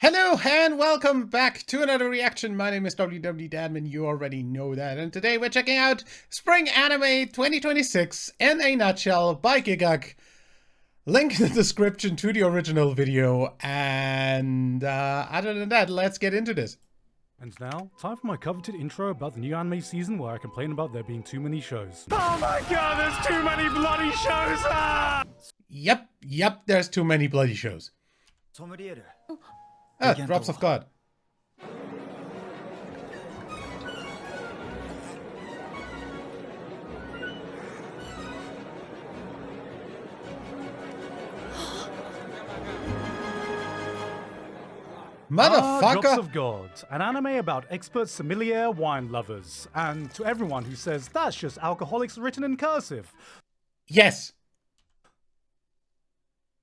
Hello and welcome back to another reaction. My name is WWDadmin, you already know that. And today we're checking out Spring Anime 2026 in a nutshell by Gigguk. Link in the description to the original video. And other than that, let's get into this. And now, time for my coveted intro about the new anime season where I complain about there being too many shows. Oh my god, there's too many bloody shows! Ah! Yep, there's too many bloody shows. Drops of God. Motherfucker! Drops of God, an anime about expert sommelier wine lovers. And to everyone who says that's just alcoholics written in cursive. Yes!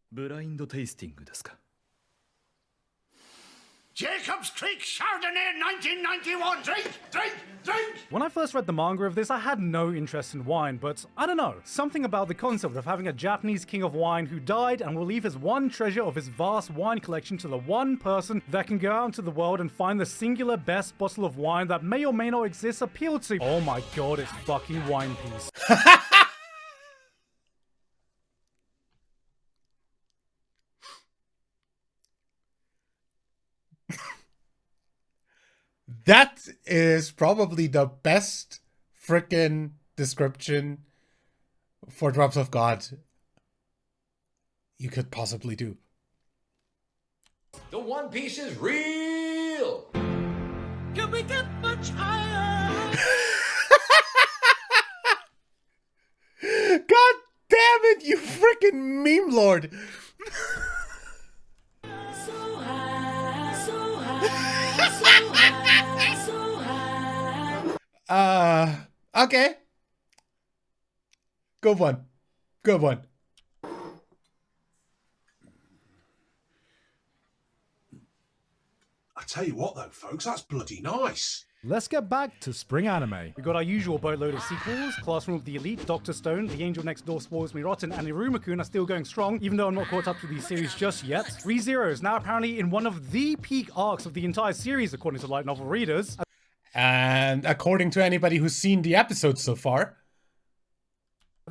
Blind tasting ですか? Jacob's Creek Chardonnay 1991! Drink! When I first read the manga of this, I had no interest in wine, but I don't know. Something about the concept of having a Japanese king of wine who died and will leave his one treasure of his vast wine collection to the one person that can go out into the world and find the singular best bottle of wine that may or may not exist appealed to. Oh my god, it's fucking Wine Piece. That is probably the best frickin' description for Drops of God you could possibly do. The One Piece is real! Can we get much higher? God damn it, you frickin' meme lord! Okay. Good one. Good one. I tell you what though, folks, that's bloody nice. Let's get back to Spring Anime. We got our usual boatload of sequels, Classroom of the Elite, Dr. Stone, The Angel Next Door Spoils Me Rotten, and Iruma-kun are still going strong, even though I'm not caught up to these series just yet. ReZero is now apparently in one of the peak arcs of the entire series, according to light novel readers. And according to anybody who's seen the episodes so far.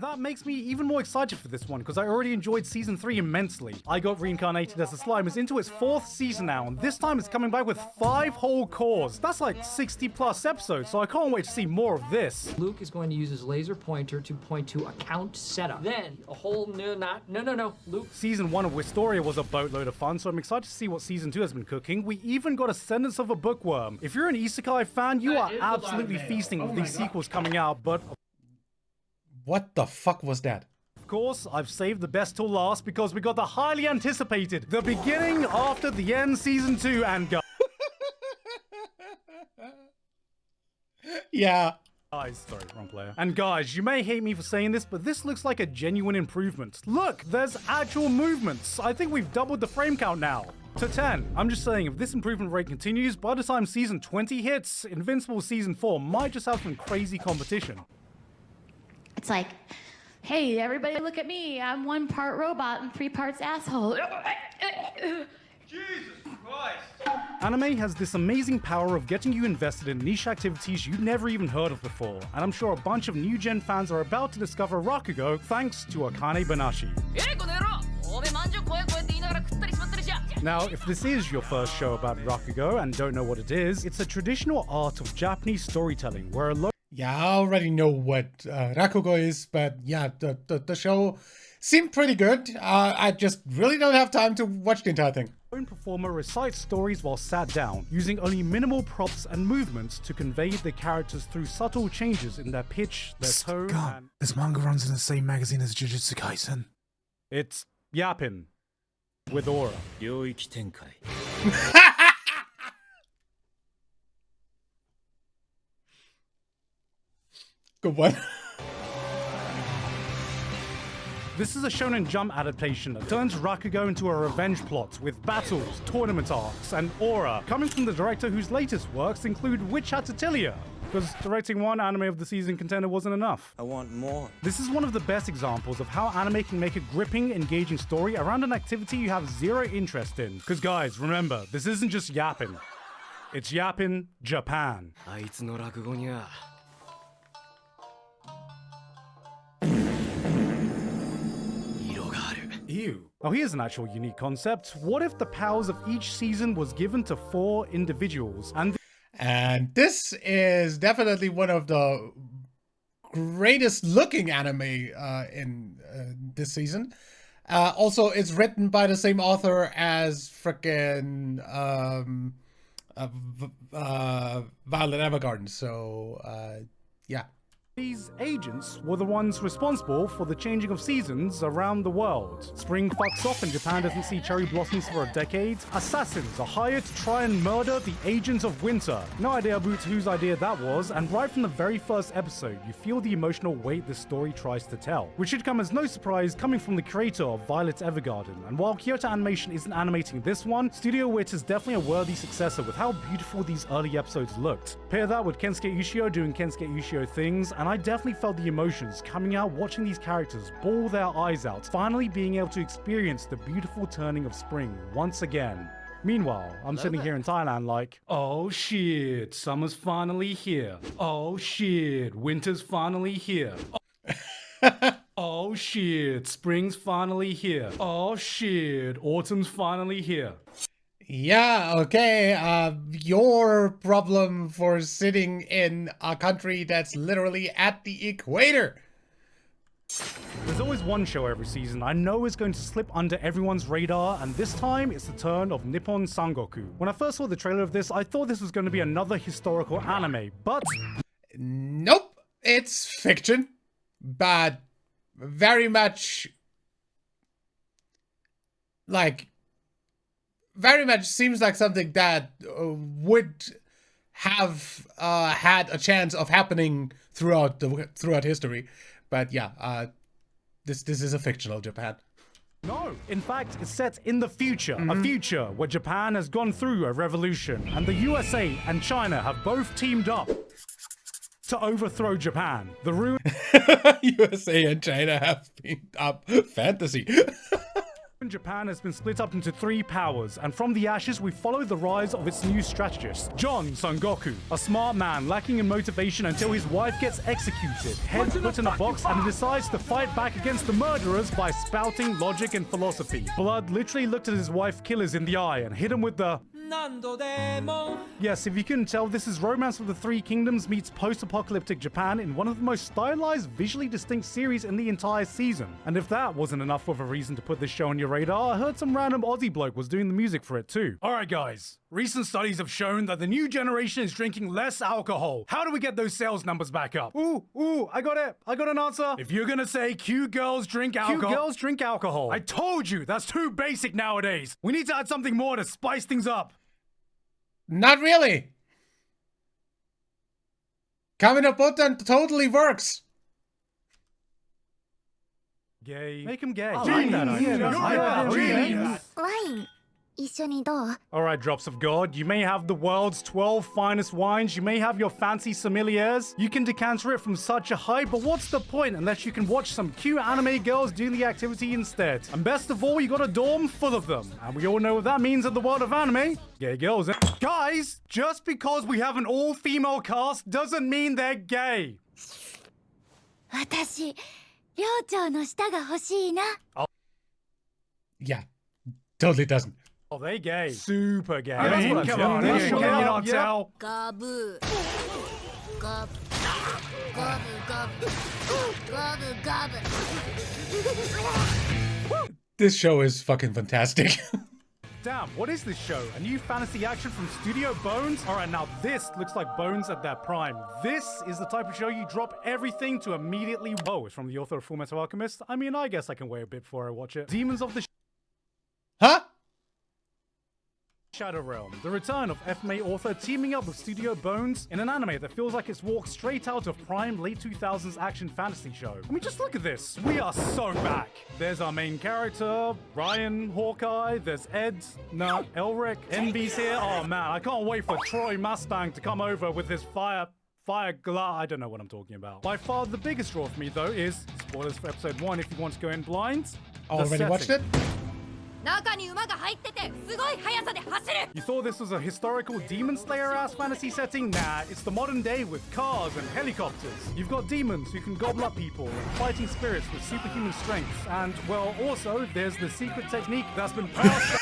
That makes me even more excited for this one, because I already enjoyed Season 3 immensely. I Got Reincarnated as a Slime is into its 4th season now, and this time it's coming back with 5 whole cores. That's like 60 plus episodes, so I can't wait to see more of this. Luke is going to use his laser pointer to point to account setup. Then, a whole new, no, Luke. Season 1 of Wistoria was a boatload of fun, so I'm excited to see what Season 2 has been cooking. We even got a sentence of a bookworm. If you're an isekai fan, you are absolutely feasting with these sequels coming out, but... What the fuck was that? Of course, I've saved the best till last because we got the highly anticipated The Beginning After the End Season 2 and Yeah. Guys, sorry, wrong player. And guys, you may hate me for saying this, but this looks like a genuine improvement. Look, there's actual movements. I think we've doubled the frame count now to 10. I'm just saying, if this improvement rate continues, by the time Season 20 hits, Invincible Season 4 might just have some crazy competition. It's like, hey, everybody look at me. I'm 1 part robot and 3 parts asshole. Jesus Christ! Anime has this amazing power of getting you invested in niche activities you've never even heard of before, and I'm sure a bunch of new gen fans are about to discover Rakugo thanks to Akane Banashi. Now, if this is your first show about Rakugo and don't know what it is, it's a traditional art of Japanese storytelling where a Yeah, I already know what Rakugo is, but yeah, the show seemed pretty good. I just really don't have time to watch the entire thing. lone performer recites stories while sat down, using only minimal props and movements to convey the characters through subtle changes in their pitch, their tone, and... This manga runs in the same magazine as Jujutsu Kaisen. It's yapping with aura. Good one. This is a Shonen Jump adaptation that turns Rakugo into a revenge plot with battles, tournament arcs, and aura, coming from the director whose latest works include Witch Hat Atelier. because directing one anime of the season contender wasn't enough. I want more. This is one of the best examples of how anime can make a gripping, engaging story around an activity you have zero interest in. Because guys, remember, this isn't just yapping. It's yapping Japan. あいつの落語にゃ Ew. Now here's an actual unique concept. What if the powers of each season was given to 4 individuals And this is definitely one of the greatest looking anime in this season. Also, it's written by the same author as frickin' Violet Evergarden. So, yeah. These agents were the ones responsible for the changing of seasons around the world. Spring fucks off and Japan doesn't see cherry blossoms for a decade. Assassins are hired to try and murder the agents of winter. No idea about whose idea that was, and right from the very first episode, you feel the emotional weight the story tries to tell. Which should come as no surprise coming from the creator of Violet Evergarden. And while Kyoto Animation isn't animating this one, Studio Wit is definitely a worthy successor with how beautiful these early episodes looked. Pair that with Kensuke Ushio doing Kensuke Ushio things, and I definitely felt the emotions coming out watching these characters bawl their eyes out, finally being able to experience the beautiful turning of spring once again. Meanwhile, I'm sitting here in Thailand like, oh shit, summer's finally here. Oh shit, winter's finally here. Oh shit, spring's finally here. Oh shit, autumn's finally here. Yeah, okay, your problem for sitting in a country that's literally at the equator. There's always one show every season I know is going to slip under everyone's radar, and this time it's the turn of Nippon Sangoku. When I first saw the trailer of this, I thought this was going to be another historical anime, but... Nope, it's fiction, but very much... very much seems like something that would have had a chance of happening throughout history, but yeah, this is a fictional Japan. No, in fact, it's set in the future, a future where Japan has gone through a revolution, and the USA and China have both teamed up to overthrow Japan. The USA and China have teamed up. Fantasy. Japan has been split up into 3 powers, and from the ashes we follow the rise of its new strategist, John Sangoku, a smart man lacking in motivation until his wife gets executed, head put in a box, and he decides to fight back against the murderers by spouting logic and philosophy. Blood literally looked at his wife killers in the eye and hit him with the... Yes, if you couldn't tell, this is Romance of the Three Kingdoms meets post-apocalyptic Japan in one of the most stylized, visually distinct series in the entire season. And if that wasn't enough of a reason to put this show on your radar, I heard some random Aussie bloke was doing the music for it too. Alright guys, recent studies have shown that the new generation is drinking less alcohol. How do we get those sales numbers back up? Ooh, I got it. I got an answer. If you're gonna say cute girls drink alcohol... Cute girls drink alcohol. I told you, that's too basic nowadays. We need to add something more to spice things up. Not really. Coming up button totally works. Gay. Make him gay. Alright, drops of God, you may have the world's 12 finest wines, you may have your fancy sommeliers, you can decanter it from such a height, but what's the point unless you can watch some cute anime girls doing the activity instead? And best of all, you got a dorm full of them. And we all know what that means in the world of anime. Gay girls. Guys, just because we have an all-female cast doesn't mean they're gay. Yeah, totally doesn't. Oh, they gay. Super gay. Come on, can you not tell? This show is fucking fantastic. Damn, what is this show? A new fantasy action from Studio Bones? Alright, now this looks like Bones at their prime. This is the type of show you drop everything to immediately... Oh, it's from the author of Fullmetal Alchemist? I mean, I guess I can wait a bit before I watch it. Demons of the... Huh? Shadow Realm, the return of FMA author teaming up with Studio Bones in an anime that feels like it's walked straight out of prime late 2000s action fantasy show. I mean, just look at this. We are so back. There's our main character, Ryan, Hawkeye, there's Ed, Elric, Envy's here. Oh man, I can't wait for Troy Mustang to come over with his I don't know what I'm talking about. By far the biggest draw for me though is, spoilers for episode 1 if you want to go in blind, Already watched it? You thought this was a historical Demon Slayer-ass fantasy setting? Nah, it's the modern day with cars and helicopters. You've got demons who can gobble up people, and fighting spirits with superhuman strength, and, well, also, there's the secret technique that's been passed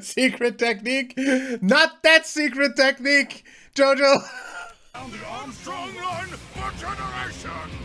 Secret technique? Not that secret technique, Jojo! Down the Armstrong line for generations!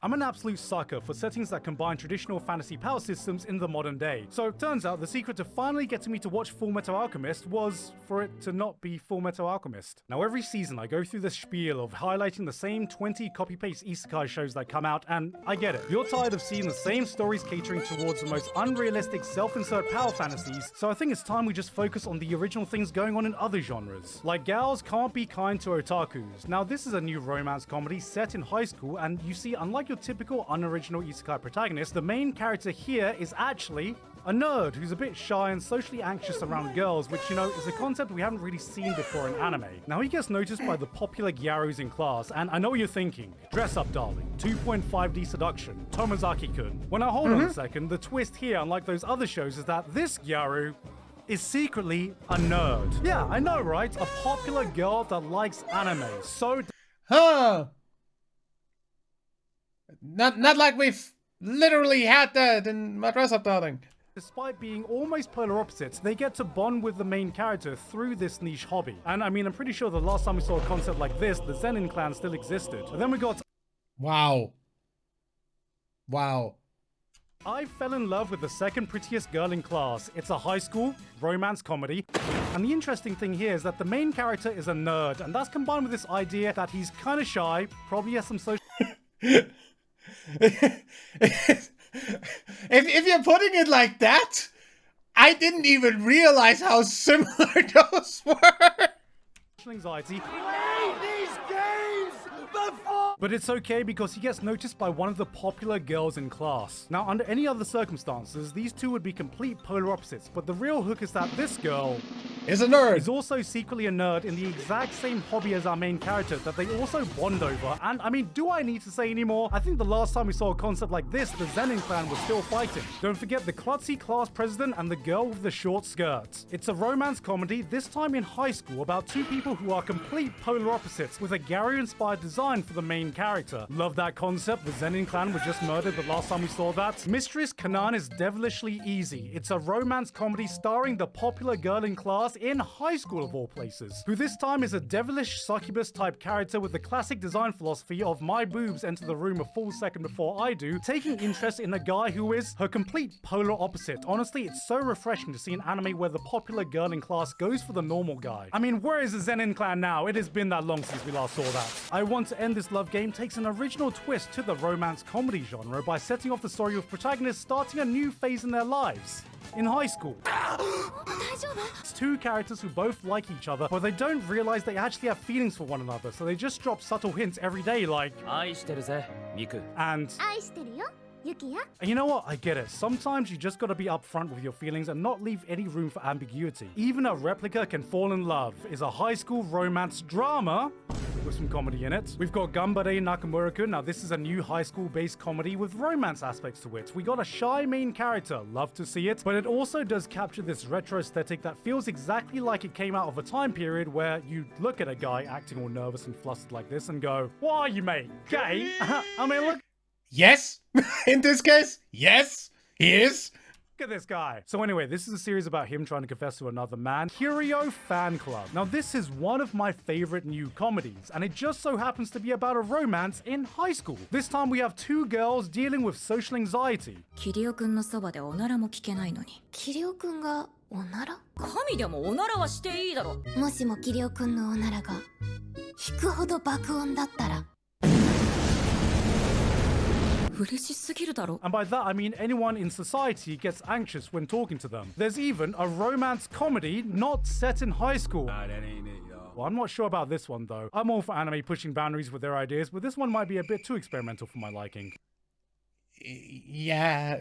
I'm an absolute sucker for settings that combine traditional fantasy power systems in the modern day. So it turns out the secret to finally getting me to watch Fullmetal Alchemist was for it to not be Fullmetal Alchemist. Now every season I go through this spiel of highlighting the same 20 copy-paste isekai shows that come out, and I get it. You're tired of seeing the same stories catering towards the most unrealistic self-insert power fantasies, so I think it's time we just focus on the original things going on in other genres. Like Gals Can't Be Kind to Otakus. Now this is a new romance comedy set in high school, and you see, unlike your typical unoriginal isekai protagonist, the main character here is actually a nerd who's a bit shy and socially anxious around girls, which, you know, is a concept we haven't really seen before in anime. Now he gets noticed by the popular gyarus in class, and I know what you're thinking. Dress up, darling. 2.5D seduction. Tomozaki-kun. Well, now hold on a second. The twist here, unlike those other shows, is that this gyaru is secretly a nerd. Yeah, I know, right? A popular girl that likes anime. So Huh. Not like we've literally had that in my dress up, darling. despite being almost polar opposites, they get to bond with the main character through this niche hobby. And I mean, I'm pretty sure the last time we saw a concept like this, the Zenin clan still existed. But then we got... Wow. Wow. I fell in love with the second prettiest girl in class. It's a high school romance comedy. And the interesting thing here is that the main character is a nerd, and that's combined with this idea that he's kind of shy, probably has some social... If you're putting it like that, I didn't even realize how similar those were. anxiety. But it's okay because he gets noticed by one of the popular girls in class. Now, under any other circumstances, these two would be complete polar opposites, but the real hook is that this girl is a nerd. Is also secretly a nerd in the exact same hobby as our main character that they also bond over. And I mean, do I need to say any more? I think the last time we saw a concept like this, the Zenin clan was still fighting. Don't forget the klutzy class president and the girl with the short skirts. It's a romance comedy, this time in high school, about two people who are complete polar opposites with a Gary-inspired design for the main character. Love that concept. The Zenin clan was just murdered the last time we saw that. Mistress Kanan is devilishly easy. It's a romance comedy starring the popular girl in class in high school of all places, who this time is a devilish succubus type character with the classic design philosophy of my boobs enter the room a full second before I do, taking interest in a guy who is her complete polar opposite. Honestly, it's so refreshing to see an anime where the popular girl in class goes for the normal guy. I mean, where is the Zenin clan now? It has been that long since we last saw that. I Want to End This Love Game takes an original twist to the romance comedy genre by setting off the story of protagonists starting a new phase in their lives. In high school. It's two characters who both like each other, but they don't realize they actually have feelings for one another, so they just drop subtle hints every day like... And you know what? I get it. Sometimes you just gotta be upfront with your feelings and not leave any room for ambiguity. Even a Replica Can Fall in Love is a high school romance drama with some comedy in it. We've got Gambare Nakamura-kun. Now this is a new high school-based comedy with romance aspects to it. We got a shy main character, love to see it, but it also does capture this retro aesthetic that feels exactly like it came out of a time period where you look at a guy acting all nervous and flustered like this and go, "Why are you, mate? Gay?" I mean, look. Yes. In this case, yes, he is. Look at this guy. So anyway, this is a series about him trying to confess to another man. Kirio Fan Club. Now this is one of my favorite new comedies, and it just so happens to be about a romance in high school. This time we have two girls dealing with social anxiety. キリオくんのそばでおならも聞けないのに。キリオくんがおなら？神でもおならはしていいだろ。もしもキリオくんのおならが引くほど爆音だったら。And by that I mean anyone in society gets anxious when talking to them. There's even a romance comedy not set in high school. Nah, that ain't it, y'all. Well, I'm not sure about this one though. I'm all for anime pushing boundaries with their ideas, but this one might be a bit too experimental for my liking. Yeah,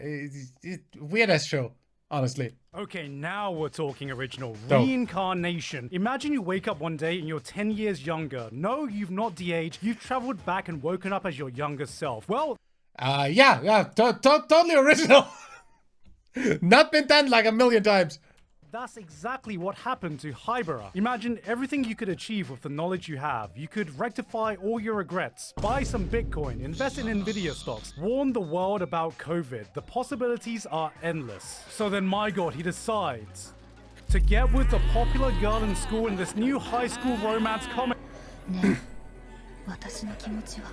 weird as show. honestly. Okay, now we're talking original. Dope. Reincarnation. Imagine you wake up one day and you're 10 years younger. No, you've not de-aged. You've traveled back and woken up as your younger self. Well, Totally original. Not been done like a million times. that's exactly what happened to Hybera. Imagine everything you could achieve with the knowledge you have. You could rectify all your regrets, buy some Bitcoin, invest in Nvidia stocks, warn the world about COVID. The possibilities are endless. So then, my god, he decides to get with the popular girl in school in this new high school romance comic. ねえ私の気持ちは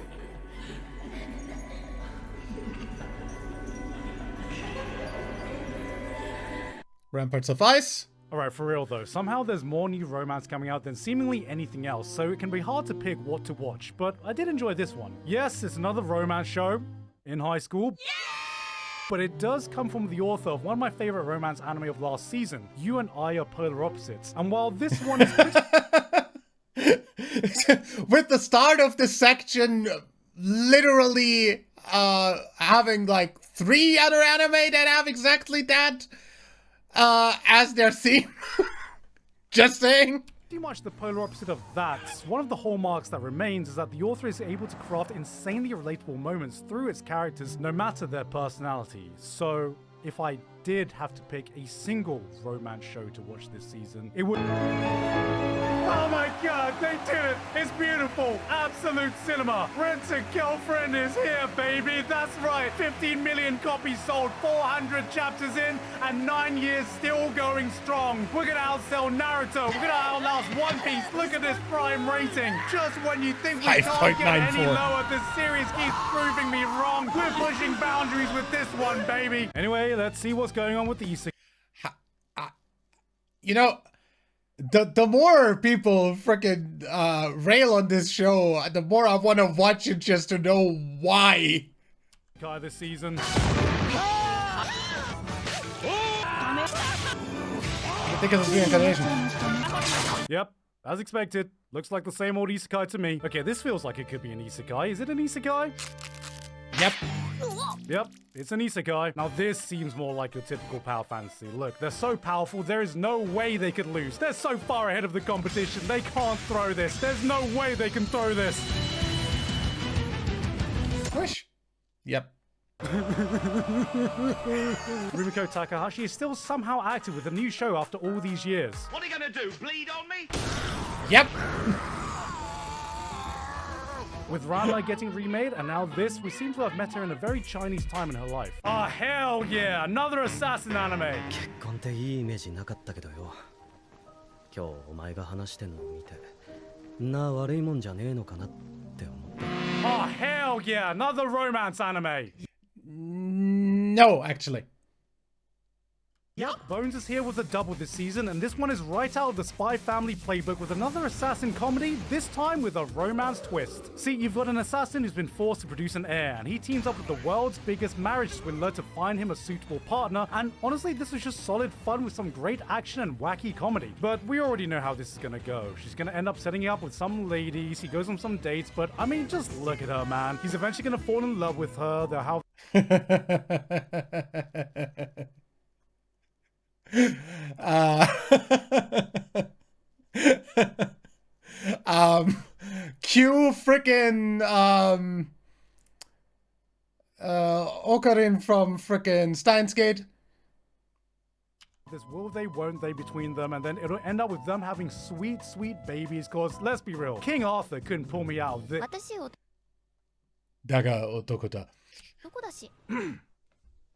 Ramparts of Ice. Alright, for real though, somehow there's more new romance coming out than seemingly anything else, so it can be hard to pick what to watch, but I did enjoy this one. Yes, it's another romance show in high school, but it does come from the author of one of my favorite romance anime of last season. You and I are polar opposites, and while this one is With the start of this section, literally having like 3 other anime that have exactly that as their theme. Just saying. pretty much the polar opposite of that. One of the hallmarks that remains is that the author is able to craft insanely relatable moments through its characters, no matter their personality. So, if I did have to pick a single romance show to watch this season, it would... Oh my god, they did it! It's beautiful! Absolute cinema! Rent-A-Girlfriend is here, baby! That's right! 15 million copies sold, 400 chapters in, and 9 years still going strong! We're gonna outsell Naruto! We're gonna outlast One Piece! Look at this prime rating! Just when you think we can't get any lower, this series keeps proving me wrong! We're pushing boundaries with this one, baby! Anyway, let's see what's going on with the Isekai. You know, the more people freaking rail on this show, the more I want to watch it just to know why. This season. I think it's a reincarnation. Yep, as expected. Looks like the same old isekai to me. Okay, this feels like it could be an isekai. Is it an isekai? Yep. Yep, it's an isekai. Now this seems more like your typical power fantasy. Look, they're so powerful, there is no way they could lose. They're so far ahead of the competition, they can't throw this. There's no way they can throw this. Push. Yep. Rumiko Takahashi is still somehow active with a new show after all these years. What are you gonna do? Bleed on me? Yep. With Rana getting remade, and now this, we seem to have met her in a very Chinese time in her life. Ah, hell yeah! Another assassin anime! 結婚っていいイメージなかったけどよ。今日お前が話してんのを見て、んな悪いもんじゃねえのかなって思った。Ah, hell yeah! Another romance anime! No, actually. Yep, Bones is here with a double this season, and this one is right out of the Spy Family playbook with another assassin comedy, this time with a romance twist. See, you've got an assassin who's been forced to produce an heir, and he teams up with the world's biggest marriage swindler to find him a suitable partner, and honestly, this was just solid fun with some great action and wacky comedy. But we already know how this is gonna go. She's gonna end up setting up with some ladies, he goes on some dates, but I mean, just look at her, man. He's eventually gonna fall in love with her, they'll have... Cue frickin' Ocarina from frickin' Steins Gate. This will they, won't they between them, and then it'll end up with them having sweet, sweet babies, cause let's be real, King Arthur couldn't pull me out of this. 私を Daga otoko da. 男だし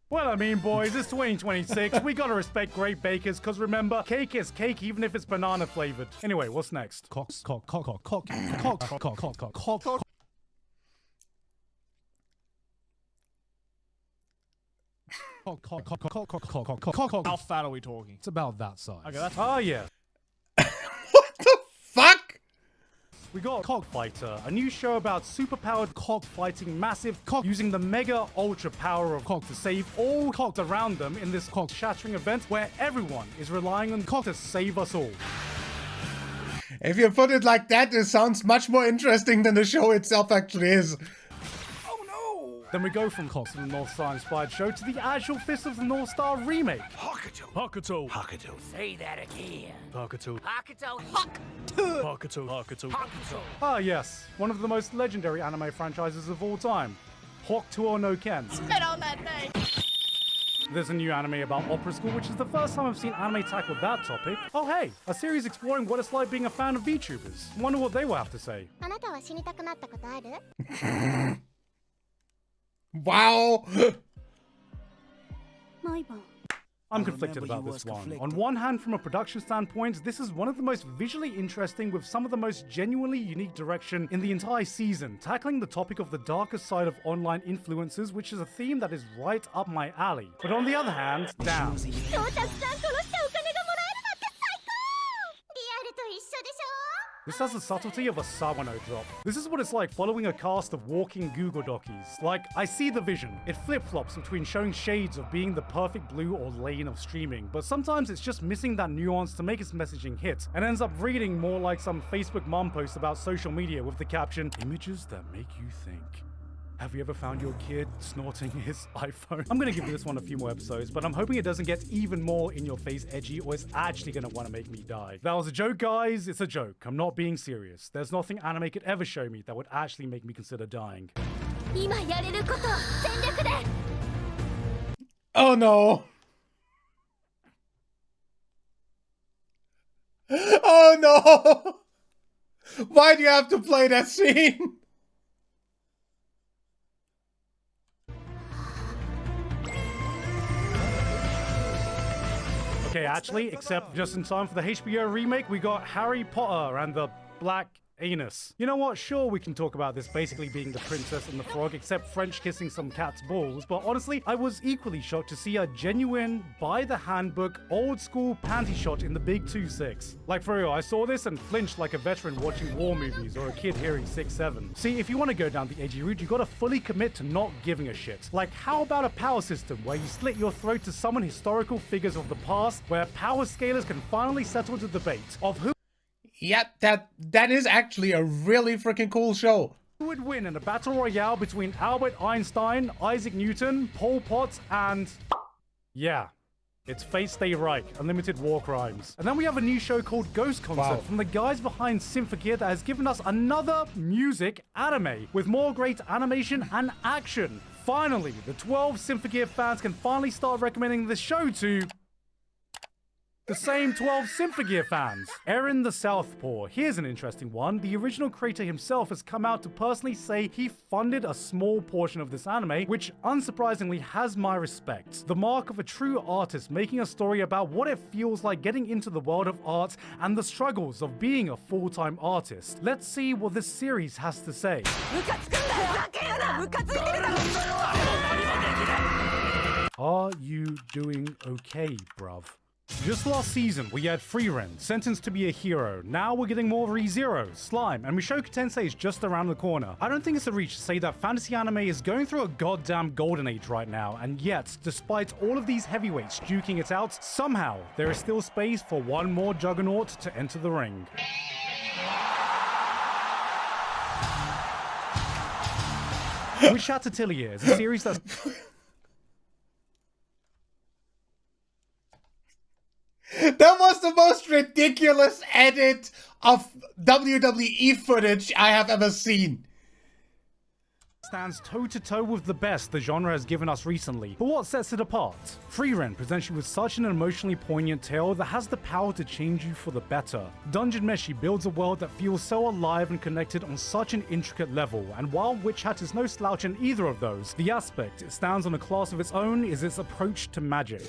Well, I mean, boys, it's 2026. We gotta respect great bakers, cause remember, cake is cake even if it's banana flavored. Anyway, what's next? How fat are we talking? It's about that size. Okay, that's... Oh, yeah. What the fuck? We got Cockfighter, a new show about superpowered cockfighting massive cock using the mega ultra power of cock to save all cocks around them in this cock-shattering event where everyone is relying on cock to save us all. If you put it like that, it sounds much more interesting than the show itself actually is. Then we go from Cox of the North Star inspired show to the actual Fist of the North Star remake. Hakuto. Say that again. Hakuto. Hakuto. Hakuto. Ah yes, one of the most legendary anime franchises of all time. Hokuto no Ken. Spit on that name. There's a new anime about opera school, which is the first time I've seen anime tackle that topic. Oh hey, a series exploring what it's like being a fan of VTubers. Wonder what they will have to say. Wow. I'm conflicted about this one. On one hand, from a production standpoint, this is one of the most visually interesting with some of the most genuinely unique direction in the entire season, tackling the topic of the darker side of online influencers, which is a theme that is right up my alley. But on the other hand, damn. This has the subtlety of a Sawano drop. This is what it's like following a cast of walking Google Dockies. Like, I see the vision. It flip-flops between showing shades of being the perfect blue or lane of streaming, but sometimes it's just missing that nuance to make its messaging hit, and ends up reading more like some Facebook mom post about social media with the caption, "Images that make you think." Have you ever found your kid snorting his iPhone? I'm gonna give this one a few more episodes, but I'm hoping it doesn't get even more in your face edgy or it's actually gonna wanna make me die. That was a joke, guys. It's a joke. I'm not being serious. There's nothing anime could ever show me that would actually make me consider dying. Oh no. Oh no. Why do you have to play that scene? Okay, actually, except just in time for the HBO remake, we got Harry Potter and the Black Anus. You know what? Sure, we can talk about this basically being the Princess and the Frog, except French kissing some cat's balls, but honestly, I was equally shocked to see a genuine, by the handbook, old school panty shot in the big 2.6. Like for real, I saw this and flinched like a veteran watching war movies or a kid hearing 6.7. See, if you want to go down the edgy route, you gotta fully commit to not giving a shit. Like, how about a power system where you slit your throat to summon historical figures of the past, where power scalers can finally settle the debate of who Yeah, that is actually a really freaking cool show. Who would win in a battle royale between Albert Einstein, Isaac Newton, Pol Pot, and... yeah. It's Fate Stay Reich, Unlimited War Crimes. And then we have a new show called Ghost Concert from the guys behind Symphogear that has given us another music anime with more great animation and action. Finally, the 12 Symphogear fans can finally start recommending this show to... the same 12 Symphogear fans. Aaron the Southpaw. Here's an interesting one. The original creator himself has come out to personally say he funded a small portion of this anime, which unsurprisingly has my respect. The mark of a true artist making a story about what it feels like getting into the world of art and the struggles of being a full-time artist. Let's see what this series has to say. Are you doing okay, bruv? Just last season, we had Freeren, sentenced to be a hero. Now we're getting more ReZero, Slime, and Mushoku Tensei is just around the corner. I don't think it's a reach to say that fantasy anime is going through a goddamn golden age right now, and yet, despite all of these heavyweights duking it out, somehow there is still space for one more juggernaut to enter the ring. Witch Hat Atelier is a series that's... That was the most ridiculous edit of WWE footage I have ever seen. Stands toe-to-toe with the best the genre has given us recently. But what sets it apart? Freeren presents you with such an emotionally poignant tale that has the power to change you for the better. Dungeon Meshi builds a world that feels so alive and connected on such an intricate level, and while Witch Hat is no slouch in either of those, the aspect it stands on a class of its own is its approach to magic.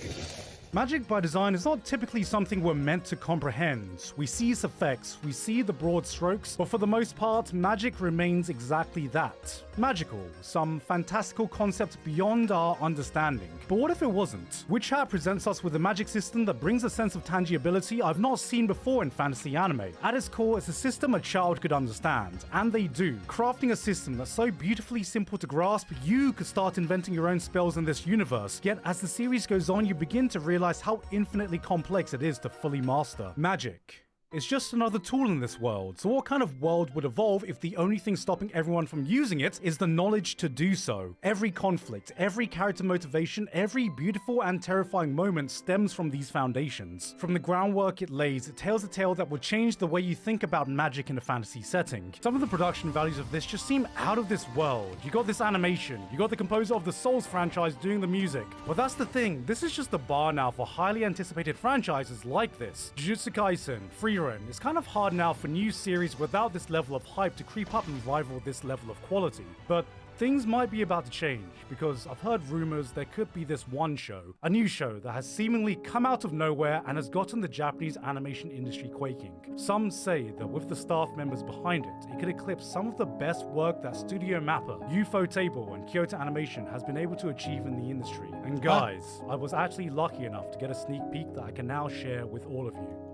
Magic by design is not typically something we're meant to comprehend. We see its effects, we see the broad strokes, but for the most part, magic remains exactly that. Magical, some fantastical concept beyond our understanding. But what if it wasn't? Witch Hat presents us with a magic system that brings a sense of tangibility I've not seen before in fantasy anime. At its core, it's a system a child could understand, and they do. Crafting a system that's so beautifully simple to grasp, you could start inventing your own spells in this universe. Yet as the series goes on, you begin to realize how infinitely complex it is to fully master. Magic It's just another tool in this world, so what kind of world would evolve if the only thing stopping everyone from using it is the knowledge to do so? Every conflict, every character motivation, every beautiful and terrifying moment stems from these foundations. From the groundwork it lays, it tells a tale that would change the way you think about magic in a fantasy setting. Some of the production values of this just seem out of this world. You got this animation, you got the composer of the Souls franchise doing the music. But that's the thing, this is just the bar now for highly anticipated franchises like this. Jujutsu Kaisen, Free It's kind of hard now for new series without this level of hype to creep up and rival this level of quality. But things might be about to change, because I've heard rumors there could be this one show, a new show that has seemingly come out of nowhere and has gotten the Japanese animation industry quaking. Some say that with the staff members behind it, it could eclipse some of the best work that Studio Mappa, Ufotable, and Kyoto Animation has been able to achieve in the industry. And guys, I was actually lucky enough to get a sneak peek that I can now share with all of you.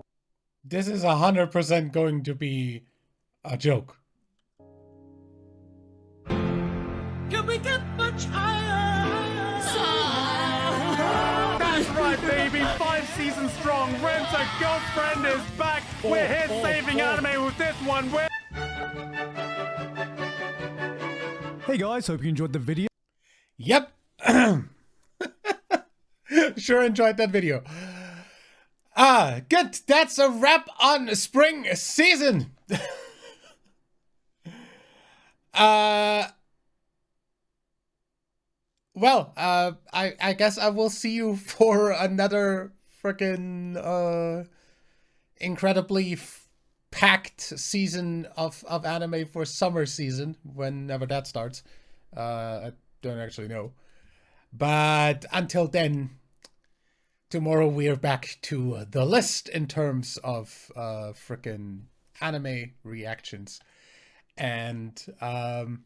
This is 100% going to be a joke. Can we get much higher? That's right, baby! 5 seasons strong, Renta Girlfriend is back! We're here saving anime with this one! Hey guys, hope you enjoyed the video. Yep. Sure enjoyed that video. Good. That's a wrap on spring season. Well, I guess I will see you for another freaking incredibly packed season of anime for summer season, whenever that starts. I don't actually know. But until then, tomorrow we are back to the list in terms of freaking anime reactions. And other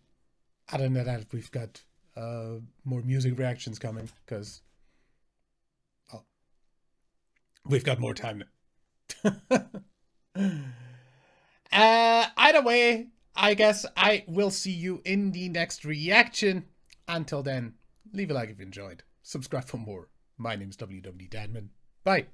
than that, we've got more music reactions coming, because we've got more time. Either way, I guess I will see you in the next reaction. Until then, leave a like if you enjoyed. Subscribe for more. My name's WW Dadman. Bye.